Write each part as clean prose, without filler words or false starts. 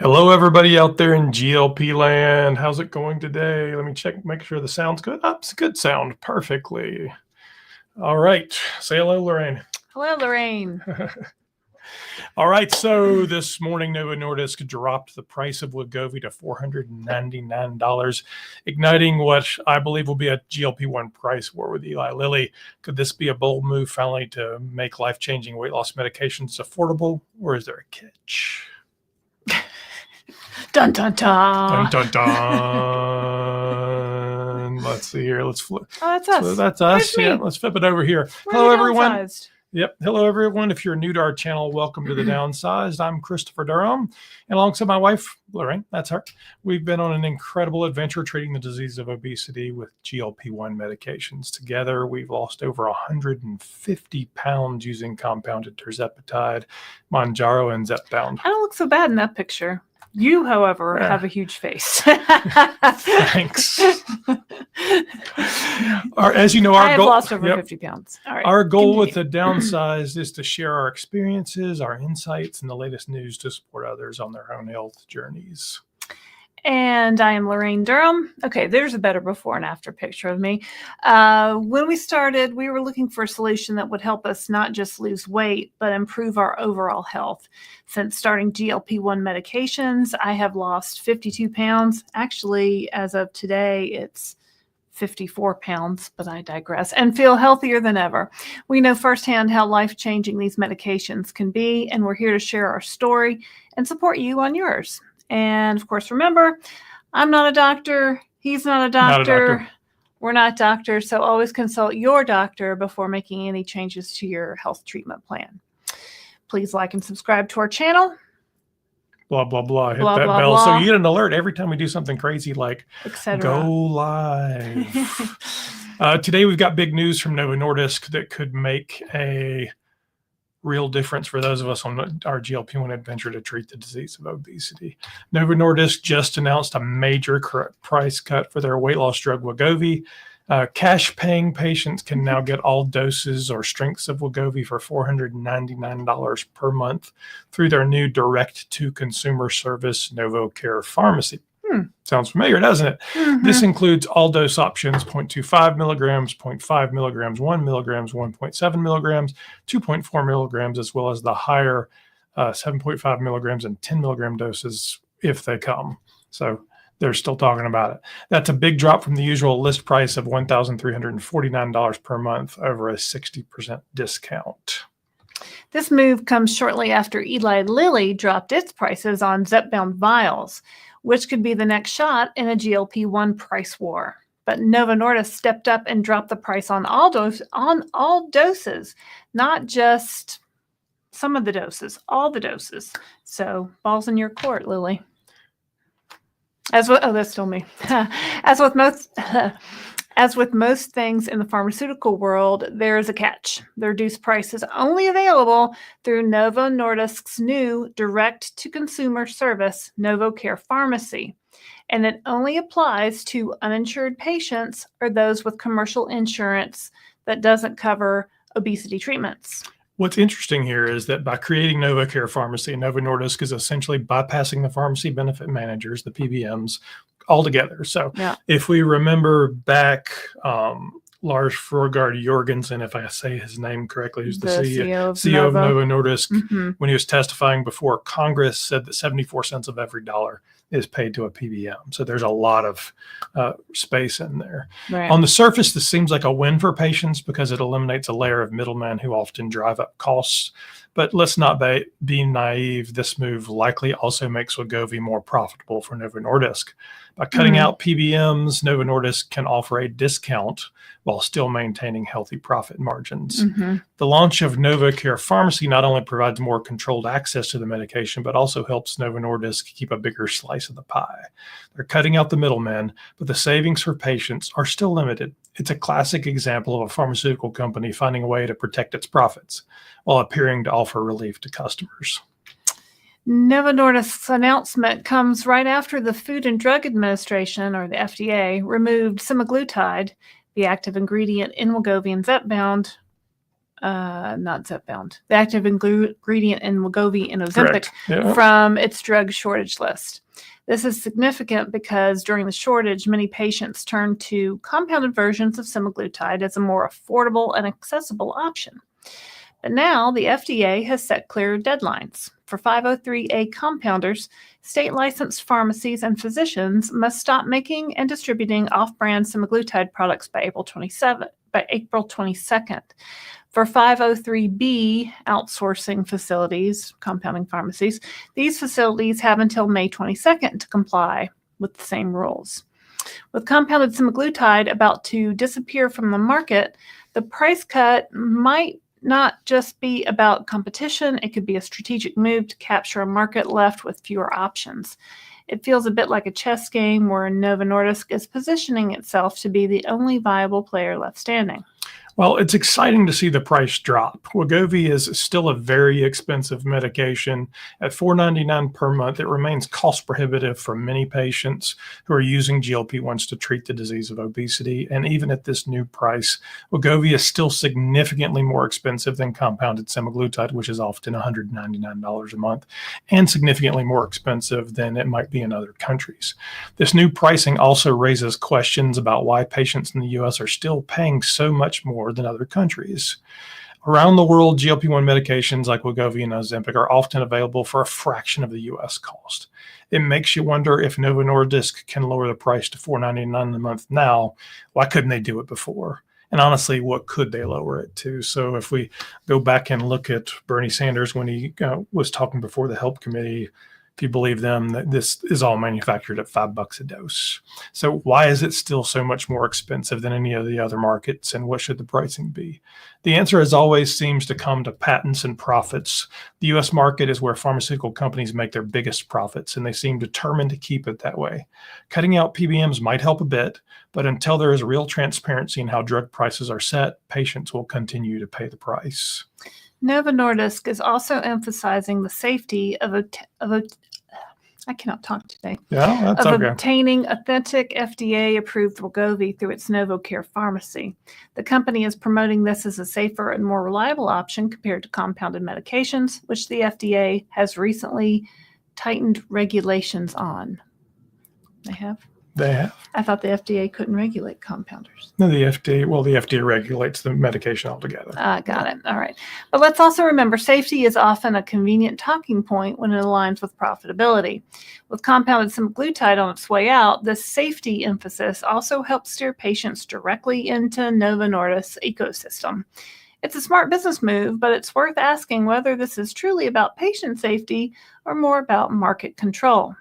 Hello, everybody out there in GLP land. How's it going today? Let me check, make sure the sound's good. Oh, it's a good sound. Perfectly. All right. Say hello, Lorraine. Hello, Lorraine. All right. So this morning, Novo Nordisk dropped the price of Wegovy to $499, igniting what I believe will be a GLP-1 price war with Eli Lilly. Could this be a bold move finally to make life-changing weight loss medications affordable, or is there a catch? Dun, dun, dun. Dun, dun, dun. Let's see here. Let's flip. Oh, that's us. So that's us. Where's me? Yeah, let's flip it over here. We're Hello, the everyone. Downsized. Yep. Hello, everyone. If you're new to our channel, welcome to the Downsized. I'm Christopher Durham, and alongside my wife, Lorraine, that's her. We've been on an incredible adventure treating the disease of obesity with GLP-1 medications. Together, we've lost over 150 pounds using compounded tirzepatide, Mounjaro, and Zepbound. I don't look so bad in that picture. You, however, Yeah. have a huge face. Thanks. As you know, I our have goal. lost over Yep. 50 pounds. All right. Our goal with continue. the Downsized is to share our experiences, our insights, and the latest news to support others on their own health journeys. And I am Lorraine Durham. Okay, there's a better before and after picture of me. When we started, we were looking for a solution that would help us not just lose weight, but improve our overall health. Since starting GLP-1 medications, I have lost 52 pounds. Actually, as of today, it's 54 pounds, but I digress, and feel healthier than ever. We know firsthand how life-changing these medications can be, and we're here to share our story and support you on yours. And of course, remember, I'm not a doctor. He's not a doctor. We're not doctors. So always consult your doctor before making any changes to your health treatment plan. Please like and subscribe to our channel. Blah, blah, blah. Hit Blah, that blah, bell so blah. you get an alert every time we do something crazy like Etc. go live. Today, we've got big news from Novo Nordisk that could make a real difference for those of us on our GLP-1 adventure to treat the disease of obesity. Novo Nordisk just announced a major price cut for their weight loss drug Wegovy. Cash-paying patients can now get all doses or strengths of Wegovy for $499 per month through their new direct-to-consumer service, NovoCare Pharmacy. Sounds familiar, doesn't it? Mm-hmm. This includes all dose options, 0.25 milligrams, 0.5 milligrams, 1 milligrams, 1.7 milligrams, 2.4 milligrams, as well as the higher 7.5 milligrams and 10 milligram doses if they come. So they're still talking about it. That's a big drop from the usual list price of $1,349 per month over a 60% discount. This move comes shortly after Eli Lilly dropped its prices on Zepbound vials, which could be the next shot in a GLP-1 price war. But Novo Nordisk stepped up and dropped the price on all doses, not just some of the doses, all the doses. So balls in your court, Lilly. That's still me. As with most things in the pharmaceutical world, there is a catch. The reduced price is only available through Novo Nordisk's new direct-to-consumer service, NovoCare Pharmacy, and it only applies to uninsured patients or those with commercial insurance that doesn't cover obesity treatments. What's interesting here is that by creating NovoCare Pharmacy, Novo Nordisk is essentially bypassing the pharmacy benefit managers, the PBMs, altogether. So Yeah. if we remember back, Lars Frogard Jorgensen, if I say his name correctly, who's the CEO of Novo Nordisk, when he was testifying before Congress, said that 74 cents of every dollar is paid to a PBM. So there's a lot of space in there. Right. On the surface, this seems like a win for patients because it eliminates a layer of middlemen who often drive up costs. But let's not be naive. This move likely also makes Wegovy more profitable for Novo Nordisk. By cutting out PBMs, Novo Nordisk can offer a discount while still maintaining healthy profit margins. The launch of NovoCare Pharmacy not only provides more controlled access to the medication, but also helps Novo Nordisk keep a bigger slice of the pie. They're cutting out the middlemen, but the savings for patients are still limited. It's a classic example of a pharmaceutical company finding a way to protect its profits while appearing to offer relief to customers. Novo Nordisk's announcement comes right after the Food and Drug Administration, or the FDA, removed semaglutide, the active ingredient in Wegovy and Zepbound, not Zepbound, the active ingredient in Wegovy and Ozempic Yeah. from its drug shortage list. This is significant because during the shortage, many patients turned to compounded versions of semaglutide as a more affordable and accessible option. But now the FDA has set clear deadlines. For 503A compounders, state-licensed pharmacies and physicians must stop making and distributing off-brand semaglutide products by April 22nd. For 503B outsourcing facilities, compounding pharmacies, these facilities have until May 22nd to comply with the same rules. With compounded semaglutide about to disappear from the market, the price cut might not just be about competition. It could be a strategic move to capture a market left with fewer options. It feels a bit like a chess game where Novo Nordisk is positioning itself to be the only viable player left standing. Well, it's exciting to see the price drop. Wegovy is still a very expensive medication. At $4.99 per month, it remains cost prohibitive for many patients who are using GLP-1s to treat the disease of obesity. And even at this new price, Wegovy is still significantly more expensive than compounded semaglutide, which is often $199 a month, and significantly more expensive than it might be in other countries. This new pricing also raises questions about why patients in the U.S. are still paying so much more than other countries. Around the world, GLP-1 medications like Wegovy and Ozempic are often available for a fraction of the U.S. cost. It makes you wonder if Novo Nordisk can lower the price to $4.99 a month now. Why couldn't they do it before? And honestly, what could they lower it to? So if we go back and look at Bernie Sanders when he was talking before the Help Committee, if you believe them, that this is all manufactured at $5 a dose. So why is it still so much more expensive than any of the other markets, and what should the pricing be? The answer, as always, seems to come to patents and profits. The U.S. market is where pharmaceutical companies make their biggest profits, and they seem determined to keep it that way. Cutting out PBMs might help a bit, but until there is real transparency in how drug prices are set, patients will continue to pay the price. Novo Nordisk is also emphasizing the safety of I cannot talk today. Yeah, that's of okay. Obtaining authentic FDA-approved Wegovy through its NovoCare Pharmacy. The company is promoting this as a safer and more reliable option compared to compounded medications, which the FDA has recently tightened regulations on. They have? They have. I thought the FDA couldn't regulate compounders. No, the FDA regulates the medication altogether. Got it. All right. But let's also remember safety is often a convenient talking point when it aligns with profitability. With compounded semaglutide on its way out, this safety emphasis also helps steer patients directly into Novo Nordisk's ecosystem. It's a smart business move, but it's worth asking whether this is truly about patient safety or more about market control.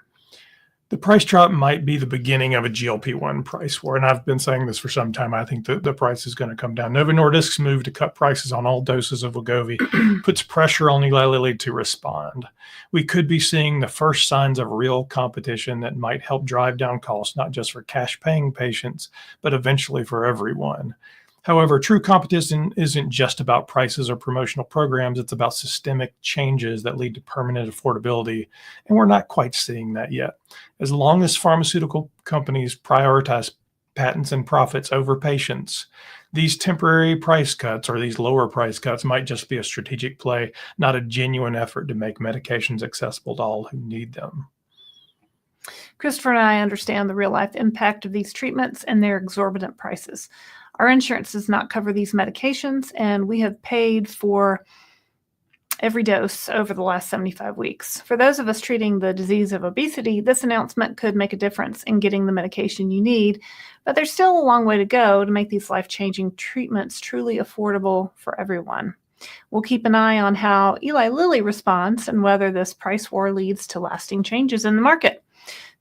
The price drop might be the beginning of a GLP-1 price war, and I've been saying this for some time. I think the price is going to come down. Novo Nordisk's move to cut prices on all doses of Wegovy puts pressure on Eli Lilly to respond. We could be seeing the first signs of real competition that might help drive down costs, not just for cash-paying patients, but eventually for everyone. However, true competition isn't just about prices or promotional programs. It's about systemic changes that lead to permanent affordability, and we're not quite seeing that yet. As long as pharmaceutical companies prioritize patents and profits over patients, these temporary price cuts or these lower price cuts might just be a strategic play, not a genuine effort to make medications accessible to all who need them. Christopher and I understand the real-life impact of these treatments and their exorbitant prices. Our insurance does not cover these medications, and we have paid for every dose over the last 75 weeks. For those of us treating the disease of obesity, this announcement could make a difference in getting the medication you need, but there's still a long way to go to make these life-changing treatments truly affordable for everyone. We'll keep an eye on how Eli Lilly responds and whether this price war leads to lasting changes in the market.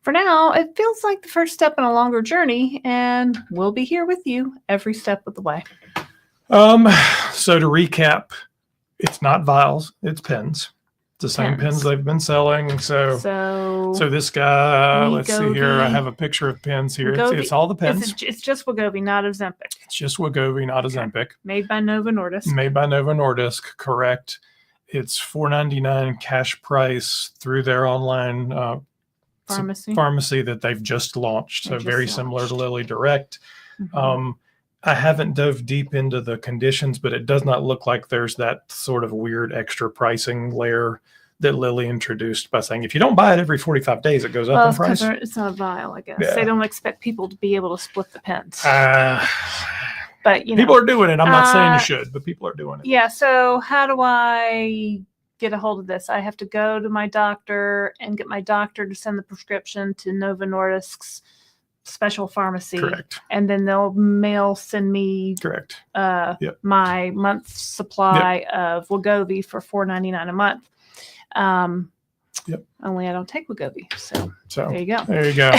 For now, it feels like the first step in a longer journey, and we'll be here with you every step of the way. So to recap, it's not vials, it's pens. It's the same pens they've been selling. So this guy, Wegovy, let's see here. I have a picture of pens here. It's all the pens. It's just Wegovy, not Ozempic. It's just Wegovy, not Ozempic. Made by Novo Nordisk. Made by Novo Nordisk, correct. It's $4.99 cash price through their online pharmacy that they've just launched. So very similar to Lilly Direct. Mm-hmm. I haven't dove deep into the conditions, but it does not look like there's that sort of weird extra pricing layer that Lilly introduced by saying if you don't buy it every 45 days, it goes up in price. It's not a vial, I guess. Yeah. They don't expect people to be able to split the pens. But people are doing it. I'm not saying you should, but people are doing it. Yeah. So how do I get a hold of this? I have to go to my doctor and get my doctor to send the prescription to Novo Nordisk's special pharmacy. Correct. And then they'll send me correct my month's supply of Wegovy for $4.99 a month. Only I don't take Wegovy, so there you go. There you go.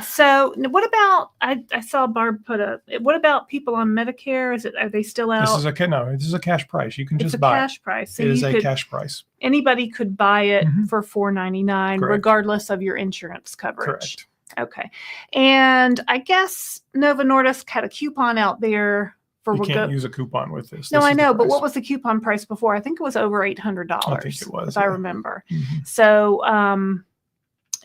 So what about I saw Barb put what about people on Medicare? Are they still out? This is a cash price. You can just It's buy a cash price. So it is a cash price. Anybody could buy it for $4.99 regardless of your insurance coverage. Correct. Okay. And I guess Novo Nordisk had a coupon out there. You can't use a coupon with this. No, I know, but what was the coupon price before? I think it was over $800. I think it was, if I remember. So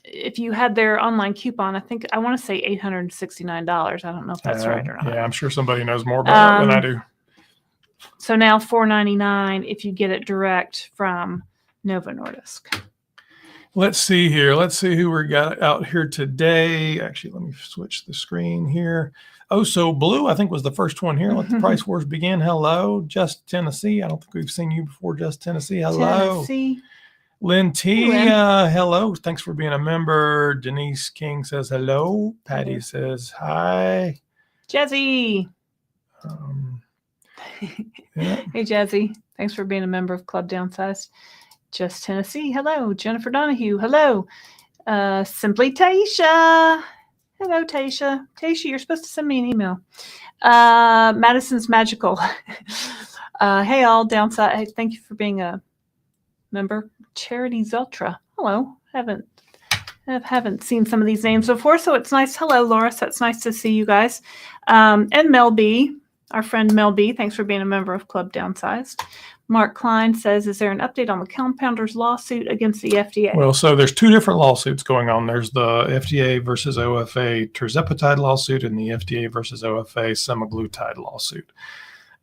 if you had their online coupon, I want to say $869. I don't know if that's right or not. Yeah, I'm sure somebody knows more about that than I do. So now $4.99 if you get it direct from Novo Nordisk. Let's see here. Let's see who we got out here today. Actually, let me switch the screen here. Oh, so Blue, I think, was the first one here. Let the price wars begin. Hello, Just Tennessee. I don't think we've seen you before, Just Tennessee. Hello. Tennessee. Lynn T, hello. Thanks for being a member. Denise King says hello. Patty says hi. Jazzy. Hey, Jazzy. Thanks for being a member of Club Downsized. Just Tennessee. Hello. Jennifer Donahue. Hello. Simply Taisha. Hello, Taisha. Taisha, you're supposed to send me an email. Madison's Magical. Hey, all. Downside. Hey, thank you for being a member. Charity Zeltra. Hello. Haven't seen some of these names before, so it's nice. Hello, Laura. So it's nice to see you guys. And Mel B, our friend Mel B. Thanks for being a member of Club Downsized. Mark Klein says, is there an update on the compounder's lawsuit against the FDA? Well, so there's two different lawsuits going on. There's the FDA versus OFA tirzepatide lawsuit and the FDA versus OFA semaglutide lawsuit.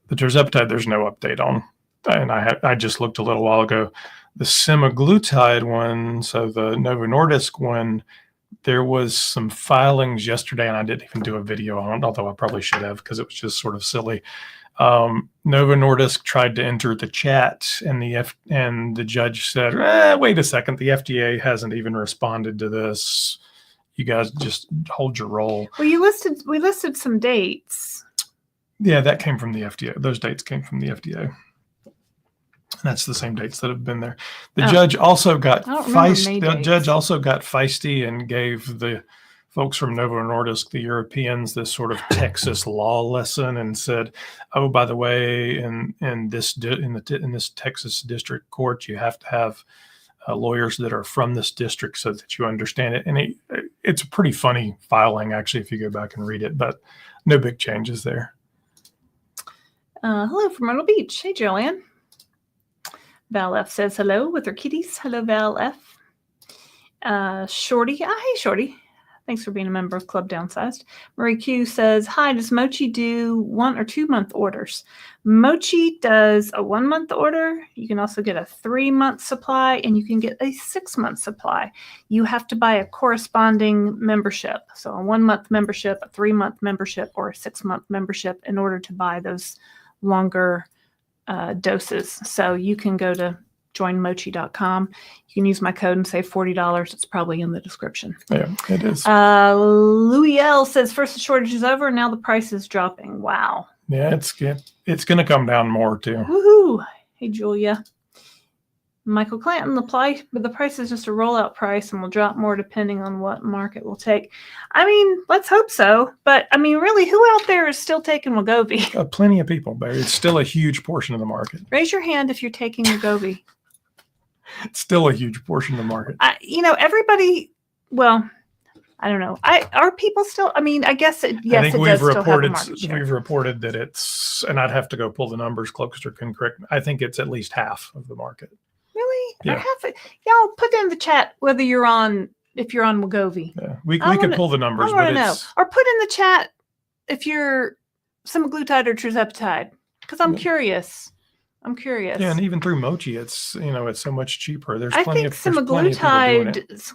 The tirzepatide, there's no update on. And I just looked a little while ago. The semaglutide one, so the Novo Nordisk one, there was some filings yesterday, and I didn't even do a video on it, although I probably should have because it was just sort of silly. Novo Nordisk tried to enter the chat, and the judge said, "Wait a second, the FDA hasn't even responded to this. You guys just hold your roll." Well, we listed some dates. Yeah, that came from the FDA. Those dates came from the FDA. And that's the same dates that have been there. The judge also got feisty. The judge also got feisty and gave the folks from Novo Nordisk, the Europeans, this sort of Texas law lesson, and said, "Oh, by the way, in this Texas district court, you have to have lawyers that are from this district so that you understand it." And it's a pretty funny filing, actually, if you go back and read it. But no big changes there. Hello from Myrtle Beach. Hey, Joanne. Val F says hello with her kitties. Hello, Val F. Shorty. Hey, Shorty. Thanks for being a member of Club Downsized. Marie Q says, hi, does Mochi do 1 or 2 month orders? Mochi does a 1 month order. You can also get a 3 month supply, and you can get a 6 month supply. You have to buy a corresponding membership. So a 1 month membership, a 3 month membership, or a 6 month membership in order to buy those longer doses. So you can go to joinmochi.com. You can use my code and save $40. It's probably in the description. Yeah, it is. Louis L says, first the shortage is over, now the price is dropping. Wow. Yeah, it's going to come down more too. Woohoo. Hey, Julia. Michael Clanton, the price is just a rollout price and will drop more depending on what market will take. I mean, let's hope so. But I mean, really, who out there is still taking Wegovy? Plenty of people, Barry. It's still a huge portion of the market. Raise your hand if you're taking Wegovy. It's still a huge portion of the market. Everybody, well, I don't know. Are people still, I mean, I guess yes, I think it does still have a market share. We've reported that it's, and I'd have to go pull the numbers, Cloakster can correct me. I think it's at least half of the market. Really? Yeah. Y'all put in the chat whether if you're on Wegovy. Yeah. We could pull the numbers, but know. Or put in the chat if you're semaglutide or tirzepatide, because I'm curious. Yeah, and even through Mochi, it's it's so much cheaper. There's I plenty think of people doing it.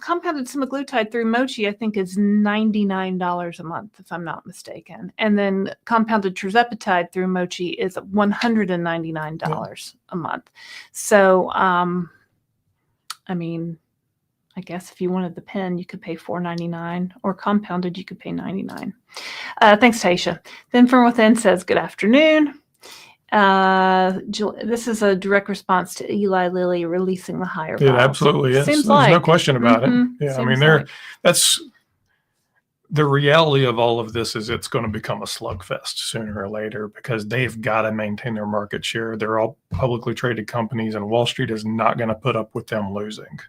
compounded semaglutide through Mochi, I think is $99 a month, if I'm not mistaken. And then compounded tirzepatide through Mochi is $199 a month. So, I mean, I guess if you wanted the pen, you could pay $4.99, or compounded, you could pay $99. Thanks, Taisha. Then From Within says, good afternoon. This is a direct response to Eli Lilly releasing the higher vials. It absolutely is. Seems There's no question about it. Yeah, I mean, that's the reality of all of this is it's going to become a slugfest sooner or later because they've got to maintain their market share. They're all publicly traded companies, and Wall Street is not going to put up with them losing.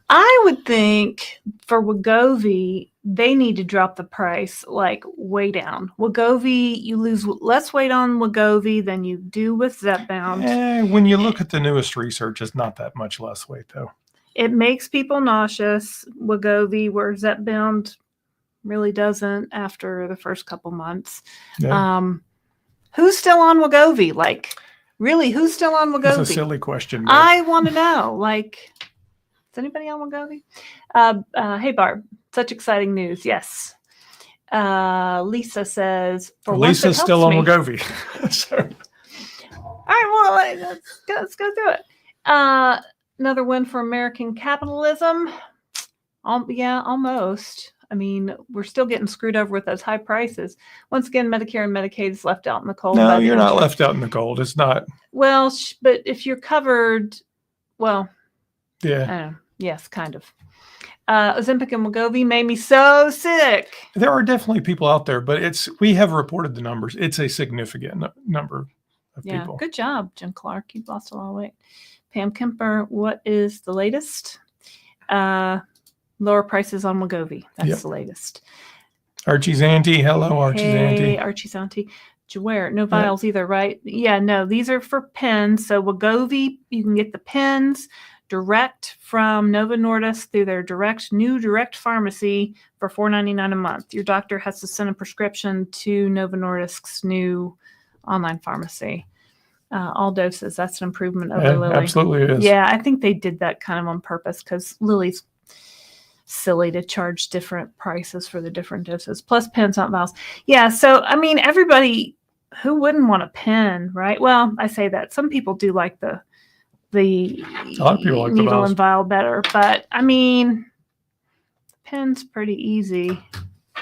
I would think for Wegovy, they need to drop the price like way down. Wegovy, you lose less weight on Wegovy than you do with Zepbound. When you look at the newest research, it's not that much less weight, though. It makes people nauseous, Wegovy, where Zepbound really doesn't after the first couple months. Yeah. Who's still on Wegovy? Like, really, who's still on Wegovy? That's a silly question. But I want to know. Like, is anybody on Wegovy? Hey, Barb, such exciting news. Yes. Lisa says, Lisa's still on Wegovy. So. All right, well, let's go through it. Another win for American capitalism. Yeah, almost. I mean, we're still getting screwed over with those high prices. Once again, Medicare and Medicaid is left out in the cold. No, you're not left out in the cold. It's not. Well, but if you're covered, well, yeah. Yes, kind of. Ozempic and Wegovy made me so sick. There are definitely people out there, but we have reported the numbers. It's a significant number of people. Good job, Jim Clark. You've lost a lot of weight. Pam Kemper, what is the latest? Lower prices on Wegovy. That's the latest. Archie's auntie. Hello, Archie's auntie. Hey, Archie's auntie. Jaware, no vials either, right? Yeah, no, these are for pens. So Wegovy, you can get the pens direct from Novo Nordisk through their new direct pharmacy for $4.99 a month. Your doctor has to send a prescription to Novo Nordisk's new online pharmacy. All doses. That's an improvement over Lilly. Absolutely is. Yeah, I think they did that kind of on purpose because Lilly's silly to charge different prices for the different doses, plus pens, not vials. Yeah, so I mean, everybody, who wouldn't want a pen, right? Well, I say that some people do like the a lot of people like needle and vial better, but I mean, pen's pretty easy.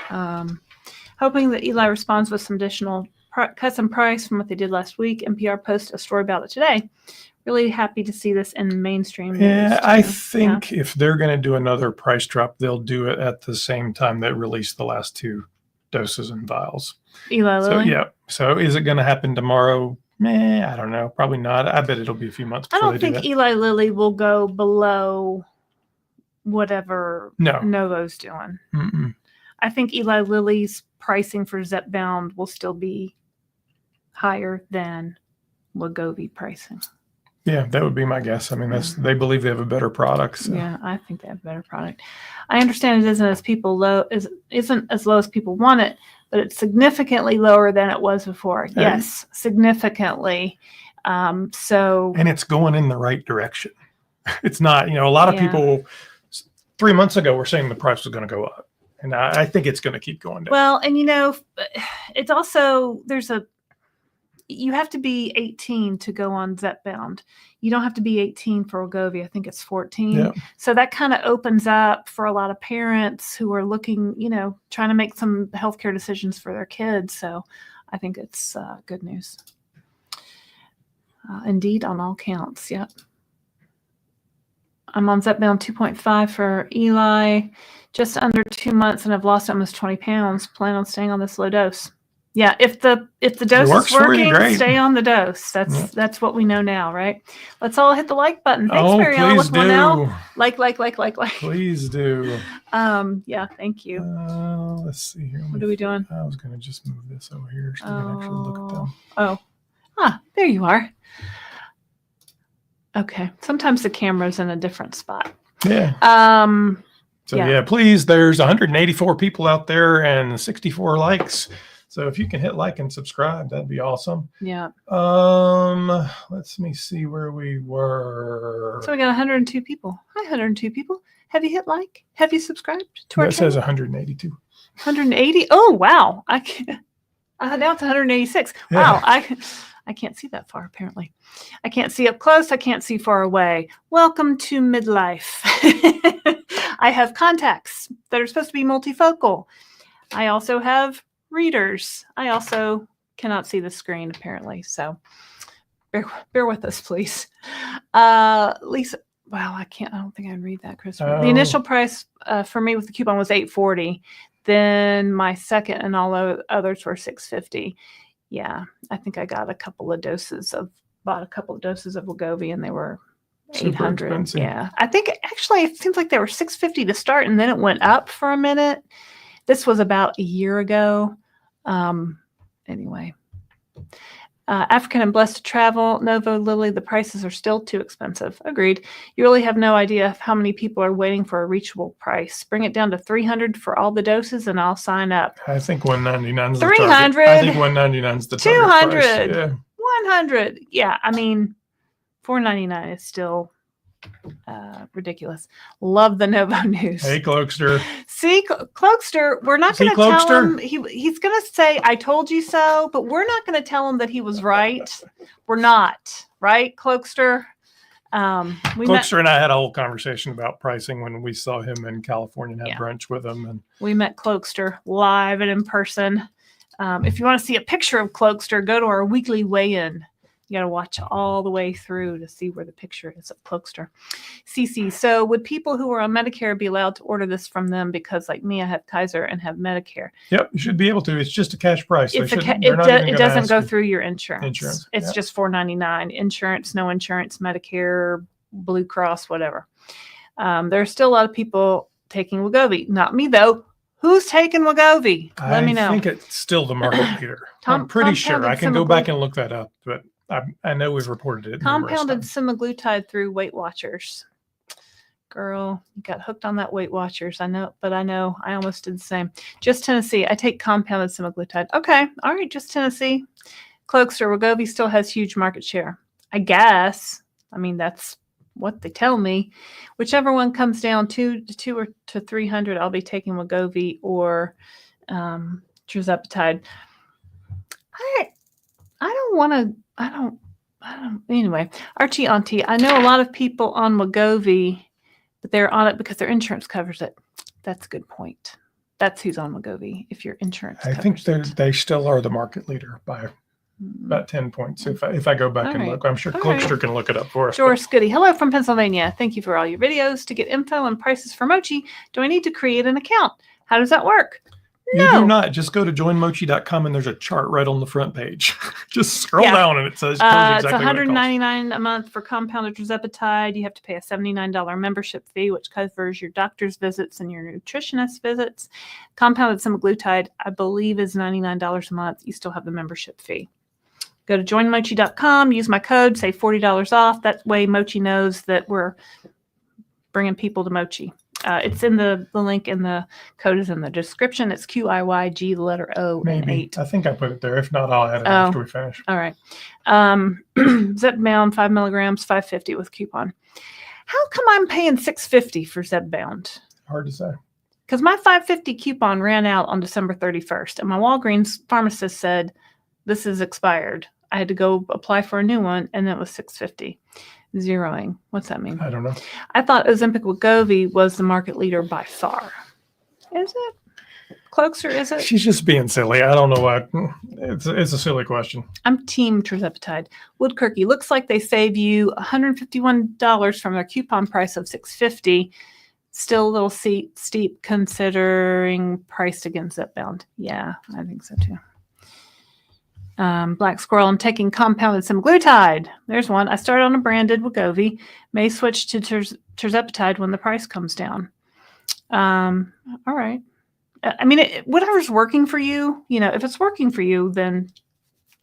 Hoping that Eli responds with some additional cuts in price from what they did last week. NPR posted a story about it today. Really happy to see this in mainstream news. Yeah, I think if they're going to do another price drop, they'll do it at the same time they release the last 2 doses and vials. Eli Lilly? So is it going to happen tomorrow? I don't know. Probably not. I bet it'll be a few months before they do that. I don't think Eli Lilly will go below whatever Novo's doing. Mm-mm. I think Eli Lilly's pricing for Zepbound will still be higher than Wegovy pricing. Yeah, that would be my guess. I mean, they believe they have a better product. So. Yeah, I think they have a better product. I understand it isn't as low as people want it, but it's significantly lower than it was before. Yes, significantly. And it's going in the right direction. It's not, a lot of people 3 months ago were saying the price was going to go up. And I think it's going to keep going down. Well, and it's also, you have to be 18 to go on Zepbound. You don't have to be 18 for Wegovy. I think it's 14. Yeah. So that kind of opens up for a lot of parents who are looking, trying to make some healthcare decisions for their kids. So I think it's good news. Indeed, on all counts. Yep. I'm on Zepbound 2.5 for Eli, just under 2 months, and I've lost almost 20 pounds. Plan on staying on this low dose. Yeah, if the dose is working, stay on the dose. That's what we know now, right? Let's all hit the like button. Thanks, Mariana. Please do. Like. Please do. Yeah, thank you. Let's see here. What are we doing? I was going to just move this over here so we can actually look at them. There you are. Okay. Sometimes the camera's in a different spot. Yeah. So yeah, please, there's 184 people out there and 64 likes. So if you can hit like and subscribe, that'd be awesome. Yeah. Let's me see where we were. So we got 102 people. Hi, 102 people. Have you hit like? Have you subscribed to our channel? It says 182. 180? Oh, wow. I can't. Now it's 186. Yeah. Wow. I can't see that far, apparently. I can't see up close. I can't see far away. Welcome to midlife. I have contacts that are supposed to be multifocal. I also have readers. I also cannot see the screen, apparently. So bear with us, please. Lisa, wow, I don't think I can read that, Christopher. The initial price for me with the coupon was $840. Then my second and all others were $650. Yeah, I think I got bought a couple of doses of Wegovy, and they were $800. Yeah, I think actually it seems like they were $650 to start, and then it went up for a minute. This was about a year ago. Anyway, African and Blessed to Travel, Novo Lilly, the prices are still too expensive. Agreed. You really have no idea how many people are waiting for a reachable price. Bring it down to $300 for all the doses, and I'll sign up. I think $199 is the $300. target. I think $199 is the target price. $200. Yeah. $100. Yeah, I mean, $499 is still ridiculous. Love the Novo News. Hey, Cloakster. See, Cloakster, we're not going to tell him. He's going to say, I told you so, but we're not going to tell him that he was right. We're not. Right, Cloakster? Cloakster and I had a whole conversation about pricing when we saw him in California and had brunch with him. And we met Cloakster live and in person. If you want to see a picture of Cloakster, go to our weekly weigh-in. You got to watch all the way through to see where the picture is of Cloakster. CC, so would people who are on Medicare be allowed to order this from them? Because like me, I have Kaiser and have Medicare. Yep, you should be able to. It's just a cash price. It doesn't go through your insurance. It's yep. just $4.99. Insurance, no insurance, Medicare, Blue Cross, whatever. There are still a lot of people taking Wegovy. Not me, though. Who's taking Wegovy? Let me know. I think it's still the market leader. I'm pretty sure. I can go back and look that up, but I know we've reported it. Compounded semaglutide through Weight Watchers. Girl, you got hooked on that Weight Watchers. I know I almost did the same. Just Tennessee. I take compounded semaglutide. Okay. All right. Just Tennessee. Cloakster, Wegovy still has huge market share. I guess. I mean, that's what they tell me. Whichever one comes down to or to 300, I'll be taking Wegovy or tirzepatide. Anyway, Archie Auntie, I know a lot of people on Wegovy, but they're on it because their insurance covers it. That's a good point. That's who's on Wegovy if your insurance covers it. They still are the market leader by about 10 points. If I go back and look, I'm sure Cloakster can look it up for us. Doris Goody, hello from Pennsylvania. Thank you for all your videos. To get info and prices for mochi, do I need to create an account? How does that work? No. You do not. Just go to joinmochi.com and there's a chart right on the front page. Just scroll down and it says it's $199 a month for compounded tirzepatide. You have to pay a $79 membership fee, which covers your doctor's visits and your nutritionist visits. Compounded semaglutide, I believe, is $99 a month. You still have the membership fee. Go to joinmochi.com, use my code, save $40 off. That way Mochi knows that we're bringing people to Mochi. It's in the link, and the code is in the description. It's QIYG, the letter O, and 8. I think I put it there. If not, I'll add it after we finish. All right. Zepbound, 5 milligrams, $550 with coupon. How come I'm paying $650 for Zepbound? Hard to say. Because my $550 coupon ran out on December 31st, and my Walgreens pharmacist said, this is expired. I had to go apply for a new one, and it was $650. Zeroing. What's that mean? I don't know. I thought Ozempic Wegovy was the market leader by far. Is it? Cloakster, is it? She's just being silly. I don't know why. It's a silly question. I'm team tirzepatide. Woodkirky, looks like they save you $151 from their coupon price of $650. Still a little steep considering priced against Zepbound. Yeah, I think so too. Black Squirrel, I'm taking compounded semaglutide. There's one. I started on a branded Wegovy. May switch to tirzepatide when the price comes down. All right. I mean, whatever's working for you, if it's working for you, then,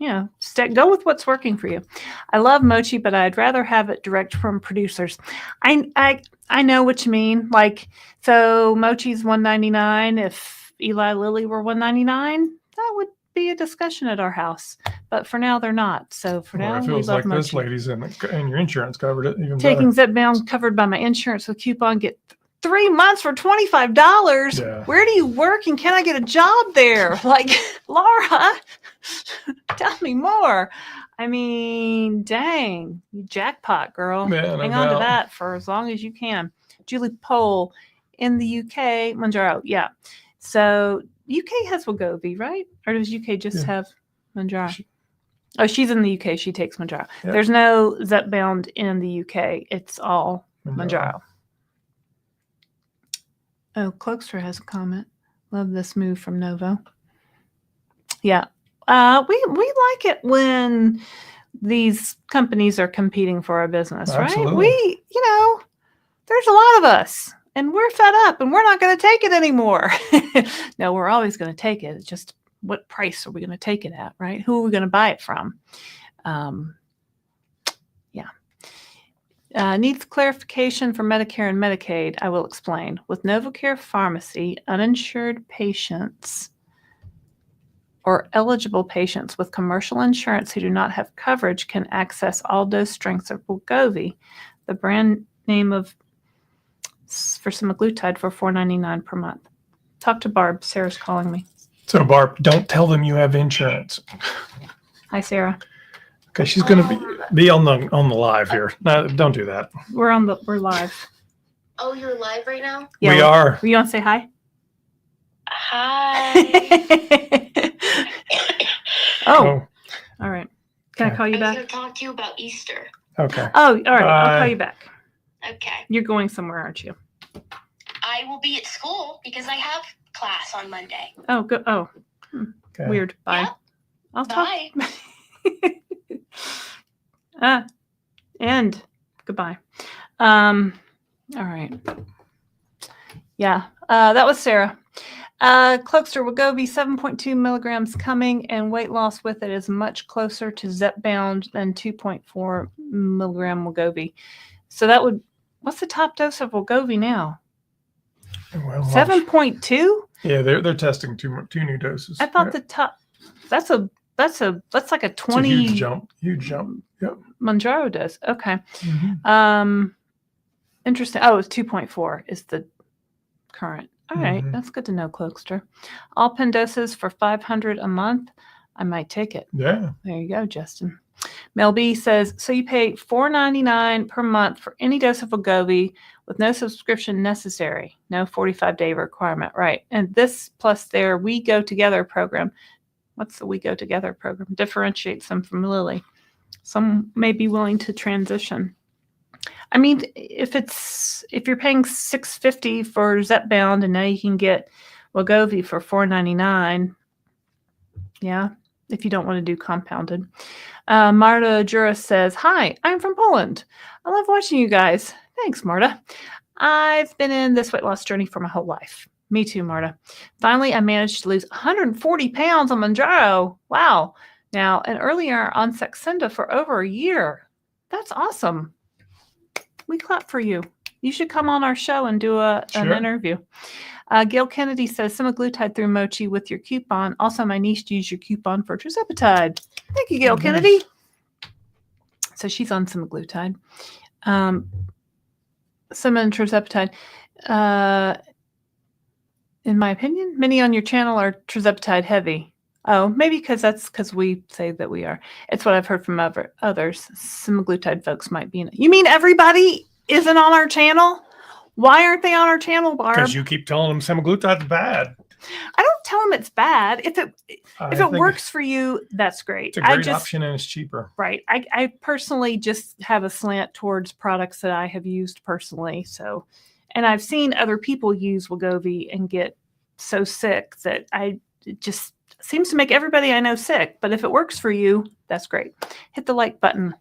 go with what's working for you. I love mochi, but I'd rather have it direct from producers. I know what you mean. Like, so mochi's $1.99. If Eli Lilly were $1.99, that would be a discussion at our house. But for now, they're not. So for now, It we feels love like mochi. this lady's and your insurance covered it even Taking better. Zepbound covered by my insurance with coupon, get 3 months for $25. Yeah. Where do you work and can I get a job there? Like, Laura, tell me more. I mean, dang, you jackpot, girl. Yeah, Hang on to that for as long as you can. Julie Pohl in the UK, Manjaro. Yeah. So UK has Wegovy, right? Or does UK just have Manjaro? Oh, she's in the UK. She takes Manjaro. Yep. There's no Zepbound in the UK. It's all Manjaro. Oh, Cloakster has a comment. Love this move from Novo. Yeah. We like it when these companies are competing for our business, Absolutely. right? There's a lot of us and we're fed up and we're not going to take it anymore. No, we're always going to take it. It's just what price are we going to take it at, right? Who are we going to buy it from? Needs clarification for Medicare and Medicaid. I will explain. With NovoCare Pharmacy, uninsured patients or eligible patients with commercial insurance who do not have coverage can access all dose strengths of Wegovy, the brand name for semaglutide, for $4.99 per month. Talk to Barb. Sarah's calling me. So Barb, don't tell them you have insurance. Hi, Sarah. Okay, she's going to be on the live here. No, don't do that. We're live. Oh, you're live right now? Yeah, we are. You want to say hi? Hi. Oh, all right. Can I call you I was back? going to talk to you about Easter. Okay. Oh, all right. I'll call you back. Okay. You're going somewhere, aren't you? I will be at school because I have class on Monday. Oh, good. Oh, Okay. Weird. Bye. Yep. I'll Bye. talk. And goodbye. All right. Yeah. That was Sarah. Cloakster Wegovy 7.2 milligrams coming, and weight loss with it is much closer to Zepbound than 2.4 milligram Wegovy. So that would, what's the top dose of Wegovy now? Well, 7.2? Yeah, they're testing two new doses. I thought the top, that's like a 20. It's a huge jump. Yep. Manjaro does. Okay. Mm-hmm. Interesting. Oh, it's 2.4 is the current. All right. That's good to know, Cloakster. All pen doses for $500 a month. I might take it. Yeah. There you go, Justin. Mel B says, so you pay $4.99 per month for any dose of Wegovy with no subscription necessary, no 45-day requirement, right? And this plus their We Go Together program. What's the We Go Together program? Differentiates them from Lilly. Some may be willing to transition. I mean, if you're paying $6.50 for Zepbound and now you can get Wegovy for $4.99, yeah, if you don't want to do compounded. Marta Juras says, hi, I'm from Poland. I love watching you guys. Thanks, Marta. I've been in this weight loss journey for my whole life. Me too, Marta. Finally, I managed to lose 140 pounds on Manjaro. Wow. Now, and earlier on Saxenda for over a year. That's awesome. We clap for you. You should come on our show and do an interview. Gail Kennedy says, semaglutide through Mochi with your coupon. Also, my niece used your coupon for tirzepatide. Thank you, Gail Kennedy. So she's on semaglutide. Sema and tirzepatide. In my opinion, many on your channel are tirzepatide heavy. Oh, maybe because we say that we are. It's what I've heard from others. Semaglutide folks might be in it. You mean everybody isn't on our channel? Why aren't they on our channel, Barb? Because you keep telling them semaglutide's bad. I don't tell them it's bad. If it works for you, that's great. It's a great option and it's cheaper. Right. I personally just have a slant towards products that I have used personally. So, and I've seen other people use Wegovy and get so sick that it just seems to make everybody I know sick. But if it works for you, that's great. Hit the like button.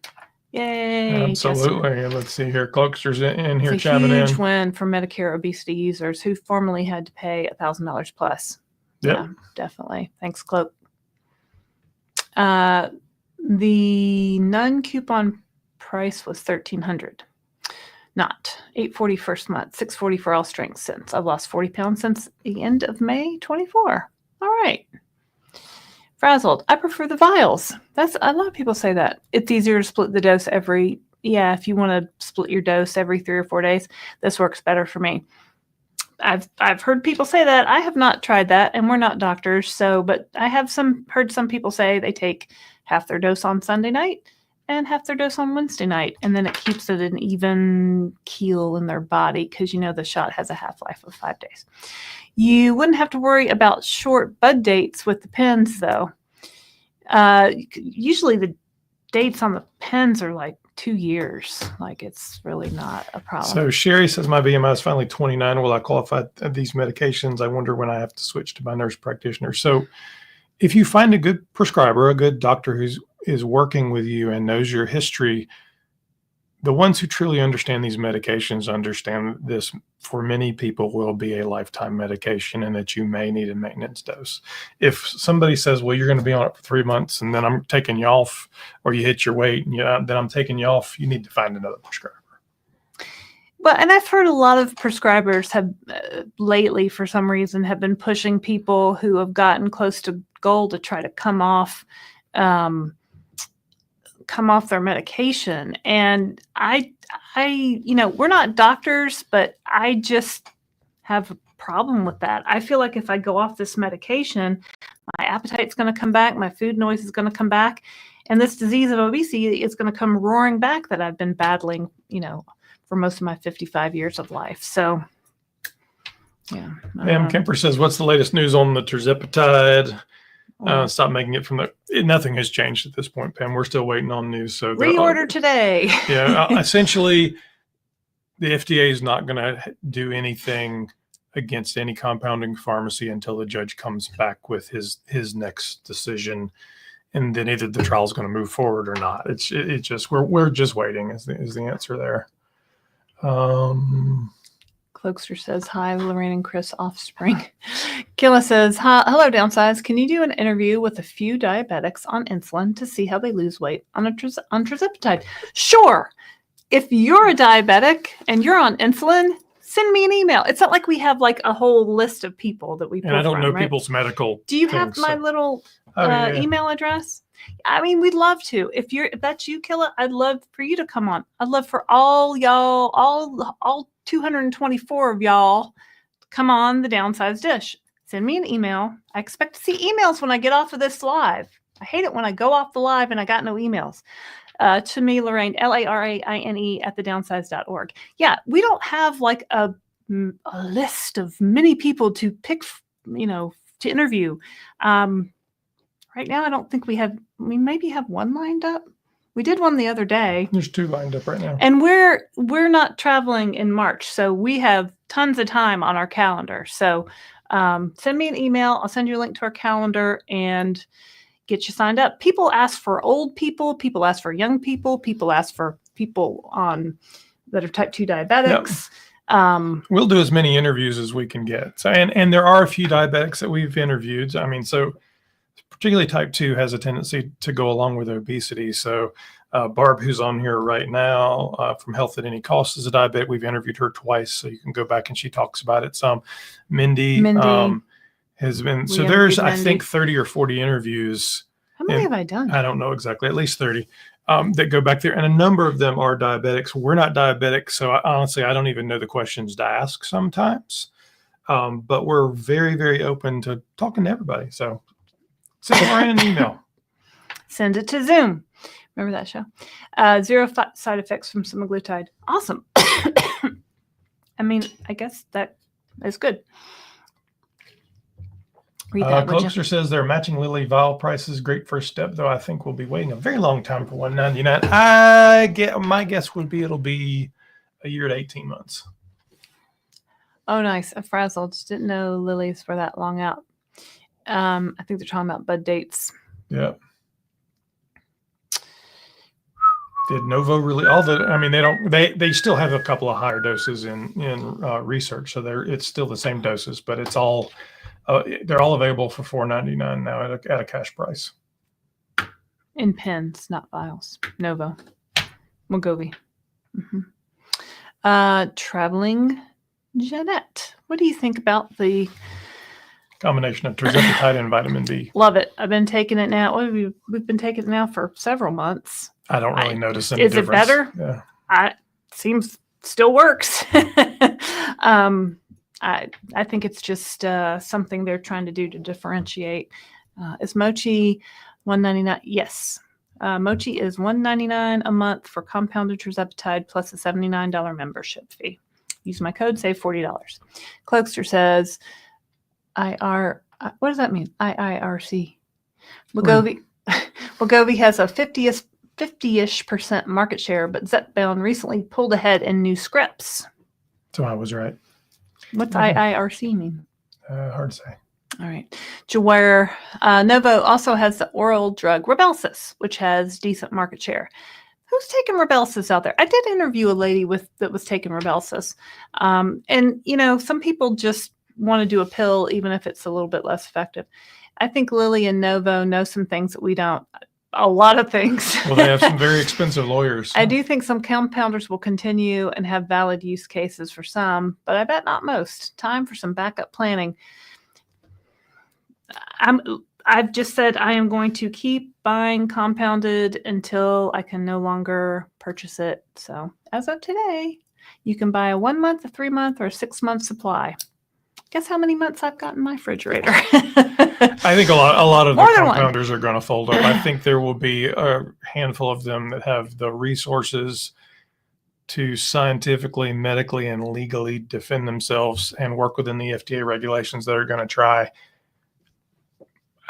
Yay. Absolutely. Justin. Let's see here. Cloakster's in here it's a chiming in. Huge win for Medicare obesity users who formerly had to pay $1,000 plus. Yep. Yeah, definitely. Thanks, Cloak. The non-coupon price was $1,300. Not $840 first month, $640 for all strengths since. I've lost 40 pounds since the end of May 24. All right. Frazzled. I prefer the vials. That's a lot of people say that. It's easier to split the dose if you want to split your dose every 3 or 4 days, this works better for me. I've heard people say that. I have not tried that, and we're not doctors, but I have heard some people say they take half their dose on Sunday night and half their dose on Wednesday night, and then it keeps it an even keel in their body because the shot has a half-life of 5 days. You wouldn't have to worry about short bud dates with the pens, though. Usually the dates on the pens are like 2 years. Like, it's really not a problem. So Sherry says, my BMI is finally 29. Will I qualify these medications? I wonder when I have to switch to my nurse practitioner. So if you find a good prescriber, a good doctor who is working with you and knows your history, the ones who truly understand these medications understand this for many people will be a lifetime medication and that you may need a maintenance dose. If somebody says, well, you're going to be on it for 3 months and then I'm taking you off, or you hit your weight and then I'm taking you off, you need to find another prescriber. Well, and I've heard a lot of prescribers have lately, for some reason, have been pushing people who have gotten close to goal to try to come off their medication. And I we're not doctors, but I just have a problem with that. I feel like if I go off this medication, my appetite's going to come back, my food noise is going to come back, and this disease of obesity is going to come roaring back that I've been battling, for most of my 55 years of life. So, yeah. Pam Kemper says, what's the latest news on the tirzepatide? Stop making it nothing has changed at this point, Pam. We're still waiting on news. So reorder today. Yeah. Essentially, the FDA is not going to do anything against any compounding pharmacy until the judge comes back with his next decision. And then either the trial is going to move forward or not. It's just, we're just waiting is the answer there. Cloakster says, hi, Lorraine and Chris offspring. Killa says, hello, Downsized. Can you do an interview with a few diabetics on insulin to see how they lose weight on tirzepatide? Sure. If you're a diabetic and you're on insulin, send me an email. It's not like we have like a whole list of people that we pull And I don't from, know right? people's medical. Do you have my little email address? I mean, we'd love to. If that's you, Killa, I'd love for you to come on. I'd love for all y'all, all 224 of y'all, come on the Downsized Dish. Send me an email. I expect to see emails when I get off of this live. I hate it when I go off the live and I got no emails. To me, Lorraine, LARAINE @thedownsized.org. Yeah, we don't have like a list of many people to pick, to interview. Right now, I don't think we maybe have one lined up. We did one the other day. There's 2 lined up right now. And we're not traveling in March, so we have tons of time on our calendar. So send me an email. I'll send you a link to our calendar and get you signed up. People ask for old people. People ask for young people. People ask for people that are type 2 diabetics. Yep. We'll do as many interviews as we can get. So, and there are a few diabetics that we've interviewed. I mean, so particularly type 2 has a tendency to go along with obesity. So Barb, who's on here right now from Health at Any Cost, is a diabetic. We've interviewed her twice, so you can go back and she talks about it some. Mindy has been, so there's, I think, 30 or 40 interviews. How many have I done? I don't know exactly, at least 30 that go back there. And a number of them are diabetics. We're not diabetics, so honestly, I don't even know the questions to ask sometimes. But we're very, very open to talking to everybody. So send Lorraine an email. Send it to Zoom. Remember that show? 0 side effects from semaglutide. Awesome. I mean, I guess that is good. Read that, Cloakster says they're matching Lilly vial prices. Great first step, though. I think we'll be waiting a very long time for $199. My guess would be it'll be a year to 18 months. Oh, nice. A frazzled. Just didn't know Lilly's for that long out. I think they're talking about bud dates. Yeah. Did Novo really they still have a couple of higher doses in research, so it's still the same doses, but it's all they're all available for $4.99 now at a cash price. In pens, not vials. Novo. Wegovy. Traveling Jeanette. What do you think about the Combination of tirzepatide and vitamin D. Love it. I've been taking it now. We've been taking it now for several months. I don't really notice any is difference. Is it better? Yeah. Seems still works. I think it's just something they're trying to do to differentiate. Is Mochi $1.99? Yes. Mochi is $1.99 a month for compounded tirzepatide plus a $79 membership fee. Use my code, save $40. Cloakster says, what does that mean? IIRC. Wegovy has a 50-ish% market share, but Zepbound recently pulled ahead in new scripts. So I was right. What's IIRC mean? Hard to say. All right. Jaware, Novo also has the oral drug Rybelsus, which has decent market share. Who's taking Rybelsus out there? I did interview a lady that was taking Rybelsus. And, some people just want to do a pill, even if it's a little bit less effective. I think Lilly and Novo know some things that we don't. A lot of things. Well, they have some very expensive lawyers. I do think some compounders will continue and have valid use cases for some, but I bet not most. Time for some backup planning. I've just said I am going to keep buying compounded until I can no longer purchase it. So as of today, you can buy a 1 month, a 3 month, or a 6 month supply. Guess how many months I've got in my refrigerator? I think a lot of the More than compounders are going to fold up. I think there will be a handful of them that have the resources to scientifically, medically, and legally defend themselves and work within the FDA regulations that are going to try.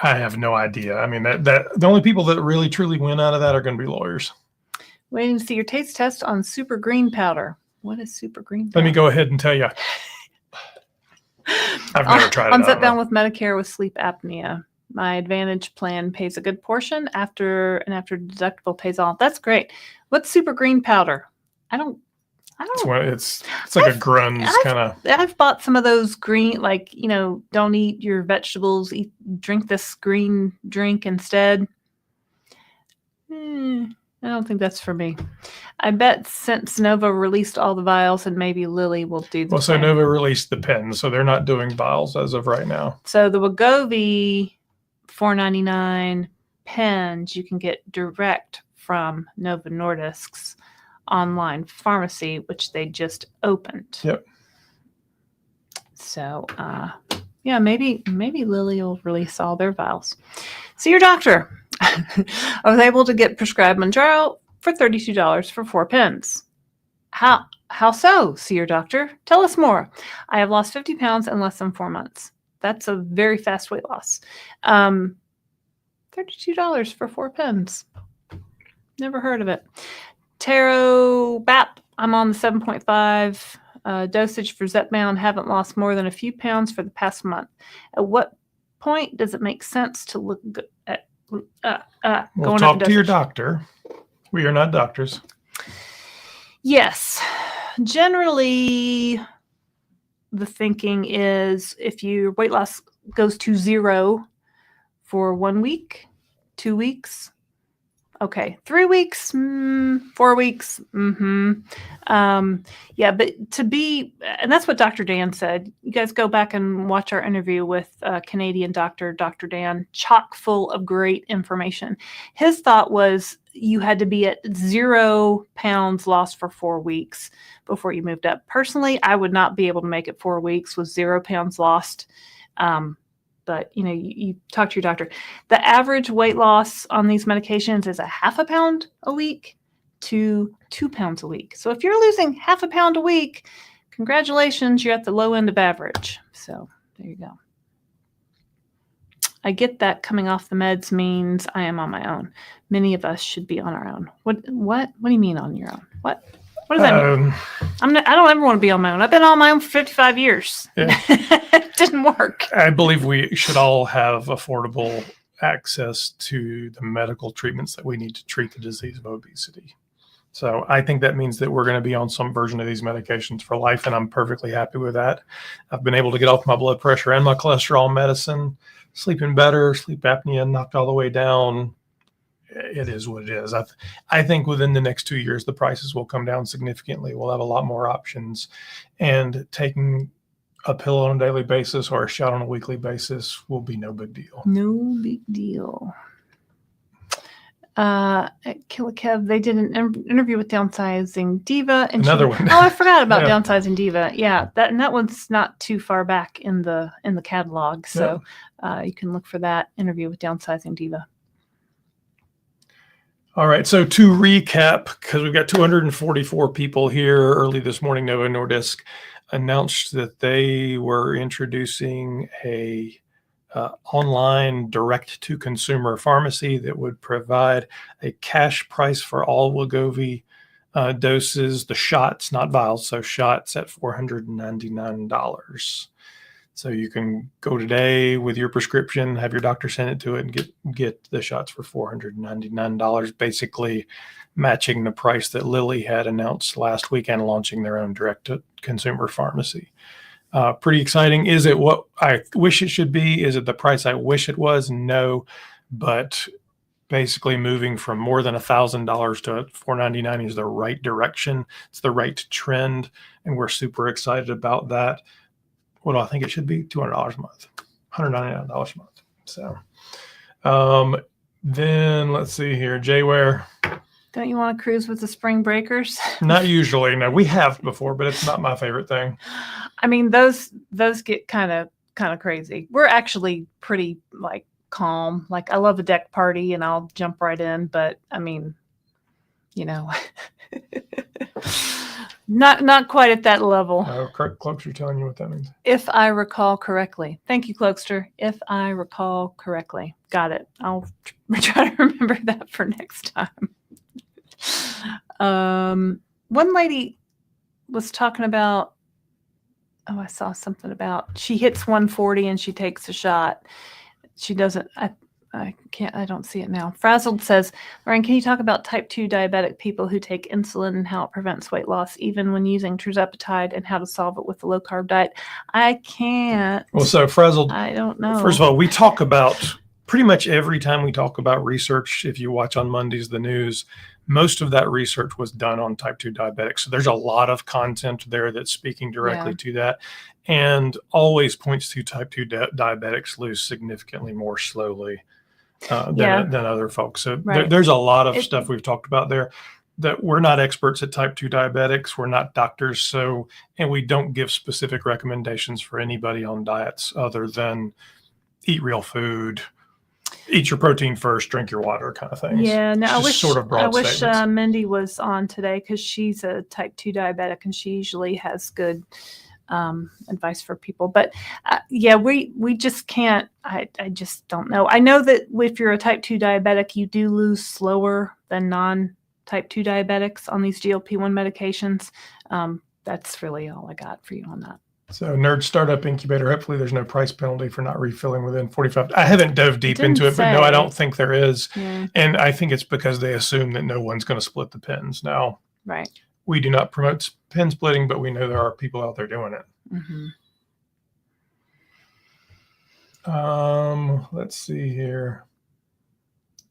I have no idea. I mean, that the only people that really truly win out of that are going to be lawyers. Waiting to see your taste test on super green powder. What is super green powder? Let me go ahead and tell you. I've never tried it. On Zepbound with Medicare with sleep apnea. My Advantage plan pays a good portion after deductible pays off. That's great. What's super green powder? I don't. It's like a grunge kind of. I've bought some of those green, don't eat your vegetables. Drink this green drink instead. I don't think that's for me. I bet since Novo released all the vials, and maybe Lilly will do the same. So Novo released the pens, so they're not doing vials as of right now. So the Wegovy $4.99 pens you can get direct from Novo Nordisk's online pharmacy, which they just opened. Yep. So, maybe Lilly will release all their vials. See your doctor. I was able to get prescribed Mounjaro for $32 for 4 pens. How so? See your doctor. Tell us more. I have lost 50 pounds in less than 4 months. That's a very fast weight loss. $32 for 4 pens. Never heard of it. Tarot BAP. I'm on the 7.5 dosage for Zepbound. Haven't lost more than a few pounds for the past month. At what point does it make sense to look at Well, talk to your doctor. We are not doctors. Yes. Generally, the thinking is if your weight loss goes to 0 for 1 week, 2 weeks, okay, 3 weeks, 4 weeks, but and that's what Dr. Dan said. You guys go back and watch our interview with Canadian doctor, Dr. Dan, chock full of great information. His thought was you had to be at 0 pounds lost for 4 weeks before you moved up. Personally, I would not be able to make it 4 weeks with 0 pounds lost. But, you talk to your doctor. The average weight loss on these medications is a 0.5 pound a week to 2 pounds a week. So if you're losing 0.5 pound a week, congratulations, you're at the low end of average. So there you go. I get that coming off the meds means I am on my own. Many of us should be on our own. What do you mean on your own? What does that mean? I don't ever want to be on my own. I've been on my own for 55 years. Yeah. It didn't work. I believe we should all have affordable access to the medical treatments that we need to treat the disease of obesity. So I think that means that we're going to be on some version of these medications for life, and I'm perfectly happy with that. I've been able to get off my blood pressure and my cholesterol medicine, sleeping better, sleep apnea knocked all the way down, it is what it is. I think within the next 2 years, the prices will come down significantly. We'll have a lot more options, and taking a pill on a daily basis or a shot on a weekly basis will be no big deal. No big deal. At Killer Kev, they did an interview with Downsizing Diva, and Another one. Oh, I forgot about Yeah. Downsizing Diva. Yeah, that one's not too far back in the catalog, so you can look for that interview with Downsizing Diva. All right. So to recap, because we've got 244 people here early this morning, Novo Nordisk announced that they were introducing a online direct-to-consumer pharmacy that would provide a cash price for all Wegovy doses, the shots, not vials, so shots at $499. So you can go today with your prescription, have your doctor send it to it, and get the shots for $499, basically matching the price that Lilly had announced last weekend, launching their own direct-to-consumer pharmacy. Pretty exciting. Is it what I wish it should be? Is it the price I wish it was? No, but basically moving from more than $1,000 to $499 is the right direction. It's the right trend, and we're super excited about that. What do I think it should be? $200 a month, $199 a month. So then let's see here. Jayware. Don't you want to cruise with the spring breakers? Not usually. No, we have before, but it's not my favorite thing. I mean, those get kind of crazy. We're actually pretty like calm. Like, I love a deck party and I'll jump right in, but I mean, you know, not quite at that level. Cloakster telling you what that means. If I recall correctly. Thank you, Cloakster. If I recall correctly. Got it. I'll try to remember that for next time. One lady was talking about, I saw something about she hits 140 and she takes a shot. She doesn't, I don't see it now. Frazzled says, Lauren, can you talk about type 2 diabetic people who take insulin and how it prevents weight loss, even when using tirzepatide, and how to solve it with a low-carb diet? I can't. Well, so Frazzled, I don't know. First of all, we talk about, pretty much every time we talk about research, if you watch on Mondays the news, most of that research was done on type 2 diabetics. So there's a lot of content there that's speaking directly to that, and always points to type 2 diabetics lose significantly more slowly than other folks. So there's a lot of stuff we've talked about there that we're not experts at type 2 diabetics. We're not doctors. So, and we don't give specific recommendations for anybody on diets other than eat real food, eat your protein first, drink your water, kind of things. Yeah, no, I wish statements. Mindy was on today, because she's a type 2 diabetic and she usually has good advice for people. But we just can't. I just don't know. I know that if you're a type 2 diabetic, you do lose slower than non-type 2 diabetics on these GLP-1 medications. That's really all I got for you on that. So Nerd Startup Incubator, hopefully there's no price penalty for not refilling within 45. I haven't dove deep into it, but no, I don't think there is. Yeah. And I think it's because they assume that no one's going to split the pens. Now, right. We do not promote pen splitting, but we know there are people out there doing it. Mm-hmm. Let's see here.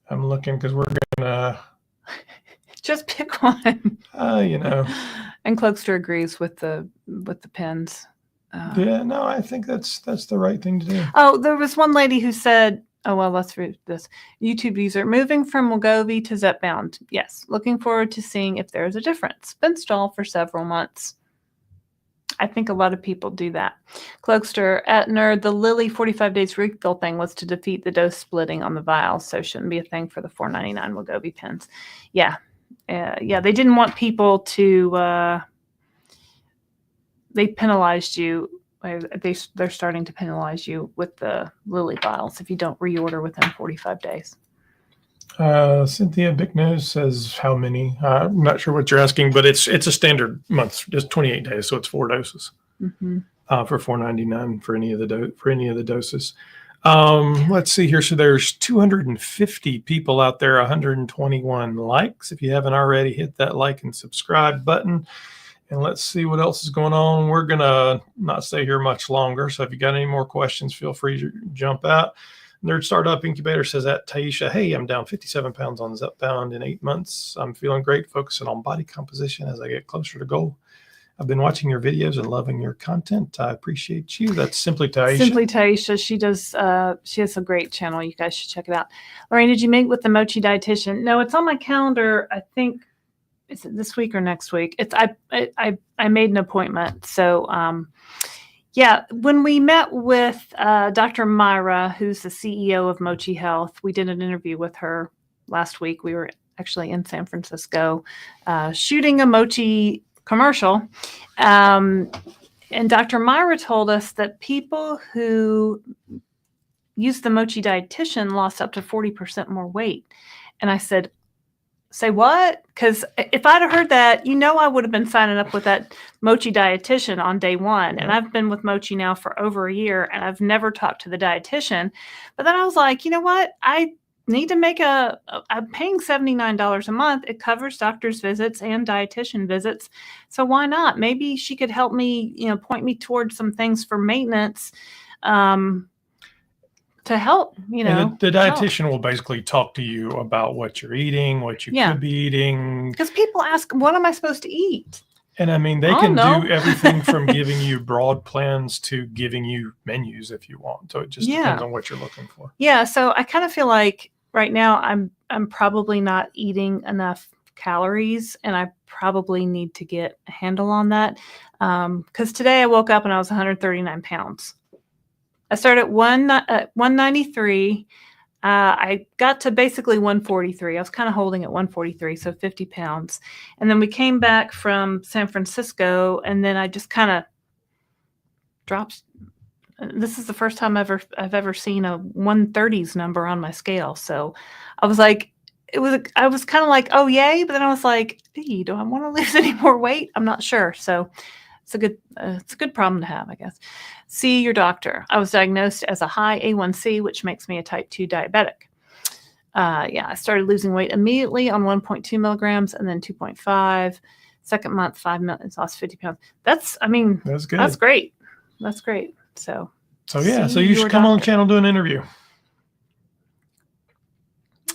I'm looking because we're going to... Just pick one. And Cloakster agrees with the pens. No, I think that's the right thing to do. Oh, there was one lady who said, let's read this. YouTube user, moving from Wegovy to Zepbound. Yes, looking forward to seeing if there's a difference. Been stalled for several months. I think a lot of people do that. Cloakster, at Nerd, the Lilly 45 days refill thing was to defeat the dose splitting on the vials, so shouldn't be a thing for the $4.99 Wegovy pens. Yeah, they didn't want people to... They penalized you. They're starting to penalize you with the Lilly vials if you don't reorder within 45 days. Cynthia Big Nose says how many? I'm not sure what you're asking, but it's a standard month, just 28 days, so it's 4 doses for $4.99 for any of the doses. Let's see here. So there's 250 people out there, 121 likes. If you haven't already, hit that like and subscribe button. And let's see what else is going on. We're going to not stay here much longer. So if you got any more questions, feel free to jump out. Nerd Startup Incubator says that Taisha, hey, I'm down 57 pounds on Zepbound in 8 months. I'm feeling great, focusing on body composition as I get closer to goal. I've been watching your videos and loving your content. I appreciate you. That's Simply Taisha. Simply Taisha. She does. She has a great channel. You guys should check it out. Lorraine, did you meet with the Mochi dietitian? No, it's on my calendar. I think is it this week or next week? It's I made an appointment. So yeah, when we met with Dr. Myra, who's the CEO of Mochi Health, we did an interview with her last week. We were actually in San Francisco shooting a Mochi commercial. And Dr. Myra told us that people who use the Mochi dietitian lost up to 40% more weight. And I said, say what? Because if I'd have heard that, I would have been signing up with that Mochi dietitian on day one. And I've been with Mochi now for over a year, and I've never talked to the dietitian. But then I was like, you know what? I need to make I'm paying $79 a month. It covers doctor's visits and dietitian visits. So why not? Maybe she could help me, point me towards some things for maintenance, to help, And the dietitian will basically talk to you about what you're eating, what you could be eating. Because people ask, what am I supposed to eat? And I mean, they can do everything from giving you broad plans to giving you menus if you want. So it just depends on what you're looking for. Yeah. So I kind of feel like right now I'm probably not eating enough calories, and I probably need to get a handle on that. Because today I woke up and I was 139 pounds. I started at 193. I got to basically 143. I was kind of holding at 143, so 50 pounds. And then we came back from San Francisco, and then I just kind of dropped. This is the first time I've ever seen a 130s number on my scale. So I was like, I was kind of like, oh yay, but then I was like, do I want to lose any more weight? I'm not sure. So it's a good problem to have, I guess. See your doctor. I was diagnosed as a high A1C, which makes me a type 2 diabetic. I started losing weight immediately on 1.2 milligrams and then 2.5. Second month, 5 milligrams, lost 50 pounds. That's good. That's great. That's great. So you should come on the channel, do an interview.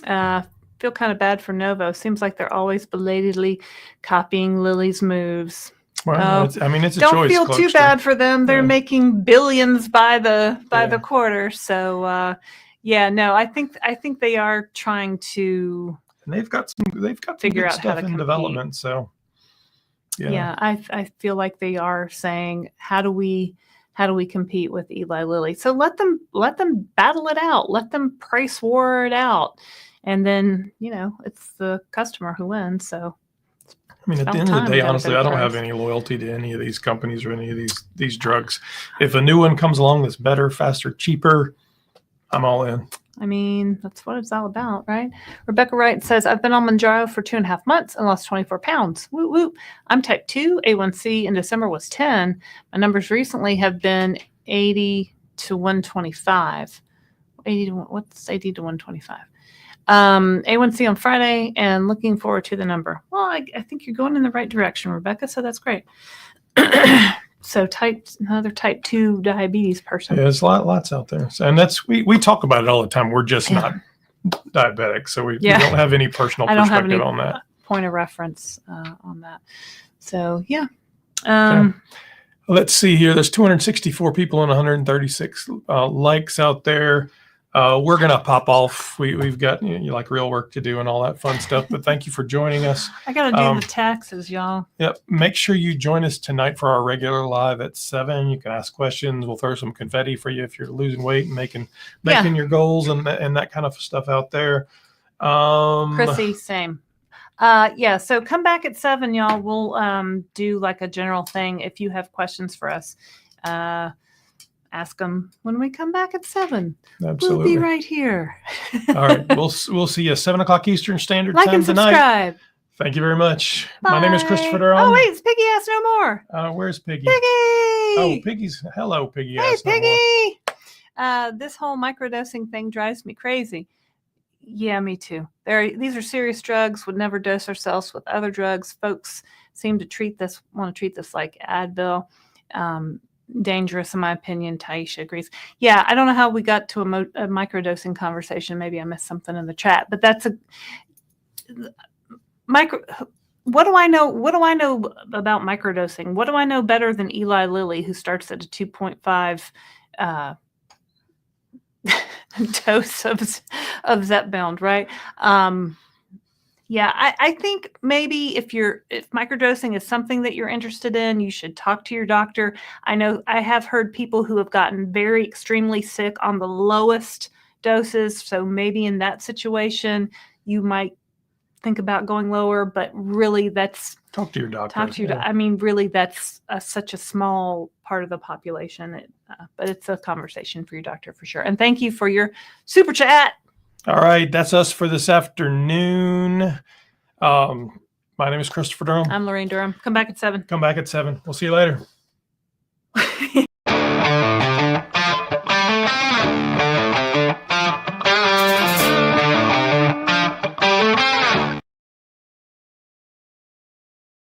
Feel kind of bad for Novo. Seems like they're always belatedly copying Lilly's moves. Well, it's a don't choice. Don't feel too bad for them. They're making billions by the quarter. So, I think they are trying to. And they've got some figure out stuff in development. So, I feel like they are saying, how do we compete with Eli Lilly? So let them battle it out. Let them price war it out, and then it's the customer who wins. So. I mean, at the end of the day, honestly, I don't have any loyalty to any of these companies or any of these drugs. If a new one comes along that's better, faster, cheaper, I'm all in. I mean, that's what it's all about, right? Rebecca Wright says, I've been on Mounjaro for 2.5 months and lost 24 pounds. Woo woo. I'm type 2. A1C in December was 10. My numbers recently have been 80 to 125. What's 80 to 125? A1C on Friday, and looking forward to the number. Well, I think you're going in the right direction, Rebecca, so that's great. So another type 2 diabetes person. Yeah, there's lots out there. So, and that's, we talk about it all the time. We're just not diabetic. So we don't have any personal perspective on that. Point of reference on that. So, let's see here. There's 264 people and 136 likes out there. We're going to pop off. We've got like real work to do and all that fun stuff. But thank you for joining us. I got to do the taxes, y'all. Yep. Make sure you join us tonight for our regular live at 7. You can ask questions. We'll throw some confetti for you if you're losing weight and making your goals and that kind of stuff out there. Chrissy, same. So come back at 7, y'all. We'll do like a general thing. If you have questions for us, ask them when we come back at 7. Absolutely. We'll be right here. All right. We'll see you 7 o'clock Eastern Standard Like Time and tonight. Subscribe. Thank you very much. Bye. My name is Christopher Durham. Oh, wait. It's Piggy Ass No More. Where's Piggy? Piggy. Oh, Piggy's. Hello, Piggy. Hey, Ass Piggy. No More. This whole microdosing thing drives me crazy. Yeah, me too. These are serious drugs. Would never dose ourselves with other drugs. Folks seem to want to treat this like Advil. dangerous, in my opinion. Taisha agrees. Yeah, I don't know how we got to a microdosing conversation. Maybe I missed something in the chat, but that's a micro. What do I know? What do I know about microdosing? What do I know better than Eli Lilly, who starts at a 2.5 dose of Zepbound, right? Yeah, I think maybe if microdosing is something that you're interested in, you should talk to your doctor. I know I have heard people who have gotten very extremely sick on the lowest doses. So maybe in that situation, you might think about going lower, but really Talk to your doctor. talk to your, I mean, really that's such a small part of the population, but it's a conversation for your doctor for sure. And thank you for your super chat. All right, that's us for this afternoon. My name is Christopher Durham. I'm Lorraine Durham. Come back at 7. Come back at 7. We'll see you later.